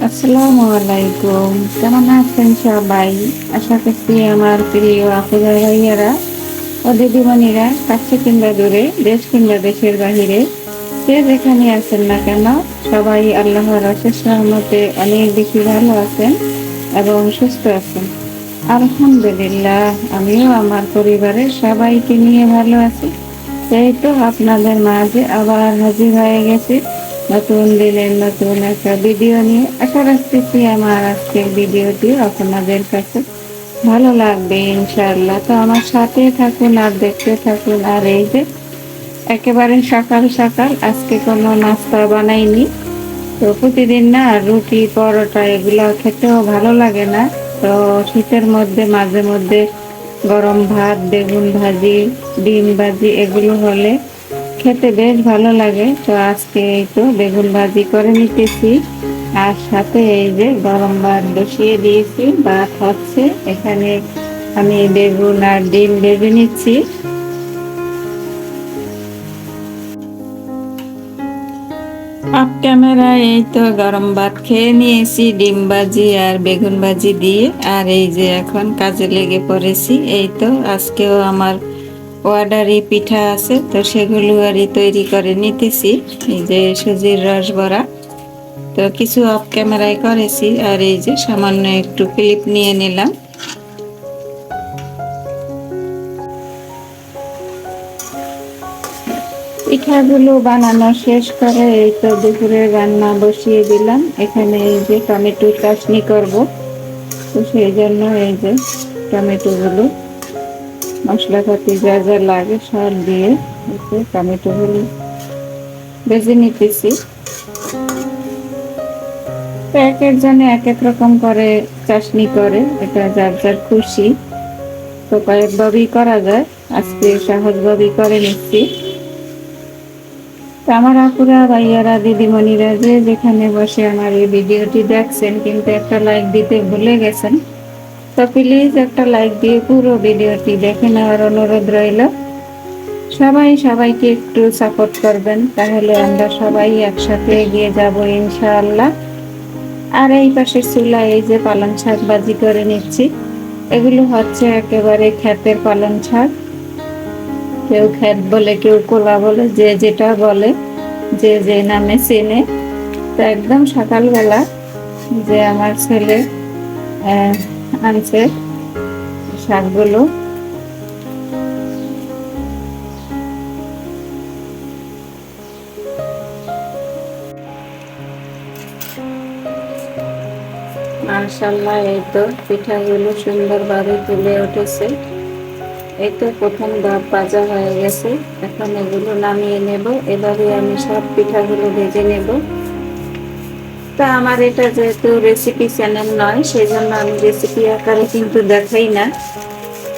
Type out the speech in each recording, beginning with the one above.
আসসালামু আলাইকুম। কেমন আছেন সবাই? আশা করছি আমার প্রিয় আপুরা ভাইয়ারা ও দিদিমণিরা কাছে কিংবা দূরে, দেশ কিংবা দেশের বাহিরে, যে যেখানে আছেন না কেন, সবাই আল্লাহর অশেষ রহমতে অনেক বেশি ভালো আছেন এবং সুস্থ আছেন। আলহামদুলিল্লাহ, আমিও আমার পরিবারের সবাইকে নিয়ে ভালো আছি। এই তো আপনাদের মাঝে আবার হাজির হয়ে গেছি নতুন দিনের নতুন একটা ভিডিও নিয়ে। আশা রাখতেছি আমার আজকের ভিডিওটি আপনাদের কাছে ভালো লাগবে ইনশাআল্লাহ। তো আমার সাথে থাকুন আর দেখতে থাকুন। আর এই যে একেবারে সকাল সকাল আজকে কোনো নাস্তা বানাইনি। তো প্রতিদিন না রুটি পরোটা এগুলো খেতেও ভালো লাগে না। তো শীতের মধ্যে মাঝে মধ্যে গরম ভাত, বেগুন ভাজি, ডিম ভাজি এগুলো হলে খেতে বেশ ভালো লাগে। তো আজকে এই তো বেগুন ভাজি করে নিতেছি, আর সাথে এই যে গরম ভাত বসিয়ে দিয়েছি, ভাত হচ্ছে। এখানে আমি বেগুন আর ডিম ভেজে নিচ্ছি। অফ ক্যামেরায় এই তো গরম ভাত খেয়ে নিয়েছি ডিম ভাজি আর বেগুন ভাজি দিয়ে। আর এই যে এখন কাজে লেগে পড়েছি। এই তো আজকেও আমার অর্ডারি পিঠা আছে, তো সেগুলো আরই তৈরি করে নিতেছি। এই যে সুজির রস বড়া, তো কিছু অফ ক্যামেরায় করেছি। আর এই যে সামান্য একটু ক্লিপ নিয়ে নিলাম। পিঠাগুলো বানানো শেষ করে এই তো দুপুরের রান্না বসিয়ে দিলাম। এখানে এই যে টমেটো চাটনি করব, তো সেই জন্য এই যে টমেটোগুলো মশলাপাতি যা যা লাগে সব দিয়ে টমেটোগুলো ভেজে নিতেছি। তো এক একজনে এক এক রকম করে চাটনি করে, এটা যার যার খুশি। তো কয়েকভাবেই করা যায়, আজকে সহজভাবেই করে নিচ্ছি। তো আমার আপুরা ভাইয়ারা দিদিমণিরা যে যেখানে বসে আমার এই ভিডিওটি দেখছেন কিন্তু একটা লাইক দিতে ভুলে গেছেন, তো প্লিজ একটা লাইক দিয়ে পুরো ভিডিওটি দেখে নেওয়ার অনুরোধ রইল। সবাই সবাইকে একটু সাপোর্ট করবেন, তাহলে আমরা সবাই একসাথে এগিয়ে যাব ইনশাআল্লাহ। আর এই পাশের চুলায় এই যে পালং শাক ভাজি করে নিচ্ছি। এগুলো হচ্ছে একেবারে ক্ষেতের পালং শাক, কেউ ক্ষেত বলে, কেউ কোলা বলে, যে যেটা বলে, যে যে নামে চেনে। তো একদম সকালবেলা যে আমার ছেলে আনছে শাকগুলো। মাশাআল্লাহ, এই তো পিঠাগুলো সুন্দরভাবে তুলে উঠেছে। এই তো প্রথম ভাপ ভাজা হয়ে গেছে, এখন এগুলো নামিয়ে নেব। এভাবে আমি সব পিঠাগুলো ভেজে নেব। তা আমার এটা যেহেতু রেসিপি চ্যানেল নয়, সেই জন্য আমি রেসিপি আকারে কিন্তু দেখাই না,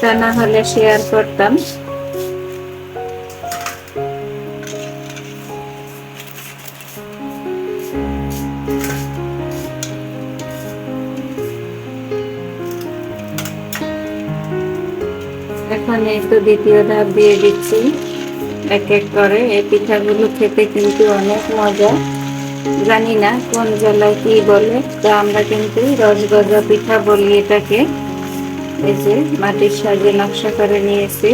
তা না হলে শেয়ার করতাম। এখন এই তো দ্বিতীয় ধাপ দিয়ে দিচ্ছি এক এক করে। এই পিঠাগুলো খেতে কিন্তু অনেক মজা। জানি না কোন জেলায় কি বলে, তো আমরা কিন্তু রসগজা পিঠা বলি এটাকে। এই যে মাটির সাজে নকশা করে নিয়েছি।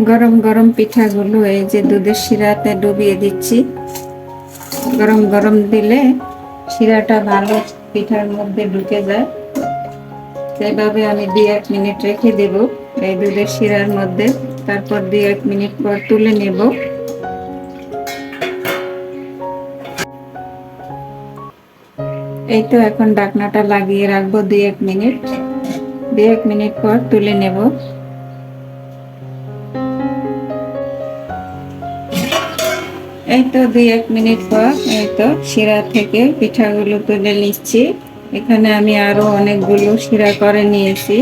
গরম গরম পিঠাগুলো এই যে দুধের শিরাতে ডুবিয়ে দিচ্ছি। গরম গরম দিলে শিরাটা ভালো পিঠার মধ্যে ঢুকে যায়। সেভাবে আমি 2-1 মিনিট রেখে দেব এই দুধের শিরার মধ্যে। তারপর 2-1 মিনিট পর তুলে নেব। এই তো এখন ঢাকনাটা লাগিয়ে রাখবো 2-1 মিনিট। 2-1 মিনিট পর তুলে নেব। এই তো 2-1 মিনিট পর এই তো শিরা থেকে পিঠাগুলো তুলে নিচ্ছি। এখানে আমি আরো অনেকগুলো শিরা করে নিয়েছি।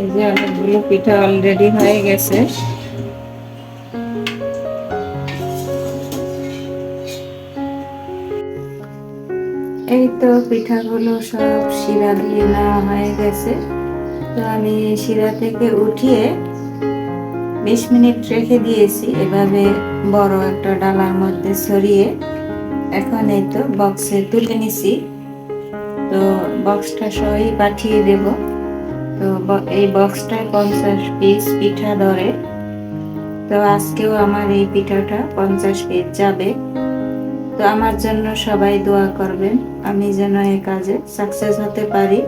এই যে অনেকগুলো পিঠা অলরেডি হয়ে গেছে। এই তো পিঠাগুলো সব শিরা দিয়ে নেওয়া হয়ে গেছে। তো আমি শিরা থেকে উঠিয়ে 20 মিনিট রেখে দিয়েছি এভাবে বড় একটা ডালার মধ্যে ছড়িয়ে। এখন এই তো বক্সে তুলে নিছি। তো বক্সটা সহই পাঠিয়ে দেব। তো এই বক্সটায় 50 পিস পিঠা ধরে। তো আজকেও আমার এই পিঠাটা 50 পিস যাবে। তো আমার জন্য সবাই দোয়া করবেন, আমি যেন এই কাজে সাকসেস হতে পারি।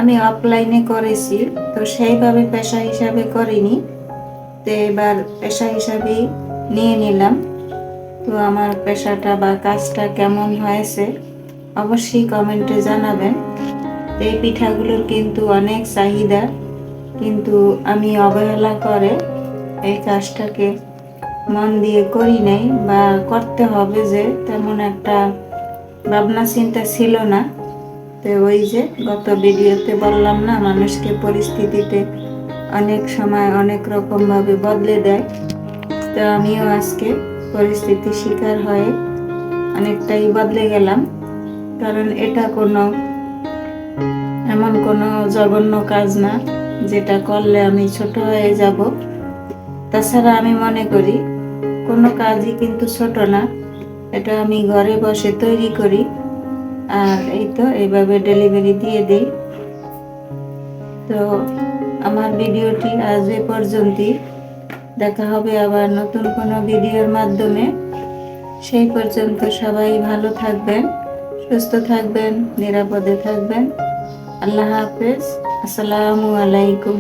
আমি অফলাইনে করেছি, তো সেইভাবে পেশা হিসাবে করিনি, তো এবার পেশা হিসাবেই নিয়ে নিলাম। তো আমার পেশাটা বা কাজটা কেমন হয়েছে অবশ্যই কমেন্টে জানাবেন। এই পিঠাগুলোর কিন্তু অনেক চাহিদা, কিন্তু আমি অবহেলা করে এই কাজটাকে মন দিয়ে করি নাই, বা করতে হবে যে তেমন একটা ভাবনা চিন্তা ছিল না। তো ওই যে গত ভিডিওতে বললাম না, মানুষকে পরিস্থিতিতে অনেক সময় অনেক রকমভাবে বদলে দেয়। তো আমিও আজকে পরিস্থিতির শিকার হয়ে অনেকটাই বদলে গেলাম। কারণ এটা এমন কোনো জঘন্য কাজ না যেটা করলে আমি ছোট হয়ে যাব। তাছাড়া আমি মনে করি কোনো কাজই কিন্তু ছোট না, এটা আমি ঘরে বসে তৈরি করি আর এই তো এইভাবে ডেলিভারি দিয়ে দিই। তো আমার ভিডিওটি আজ এ পর্যন্তই। দেখা হবে আবার নতুন কোনো ভিডিওর মাধ্যমে। সেই পর্যন্ত সবাই ভালো থাকবেন, সুস্থ থাকবেন, নিরাপদে থাকবেন। আল্লাহ হাফেজ। আসসালামু আলাইকুম।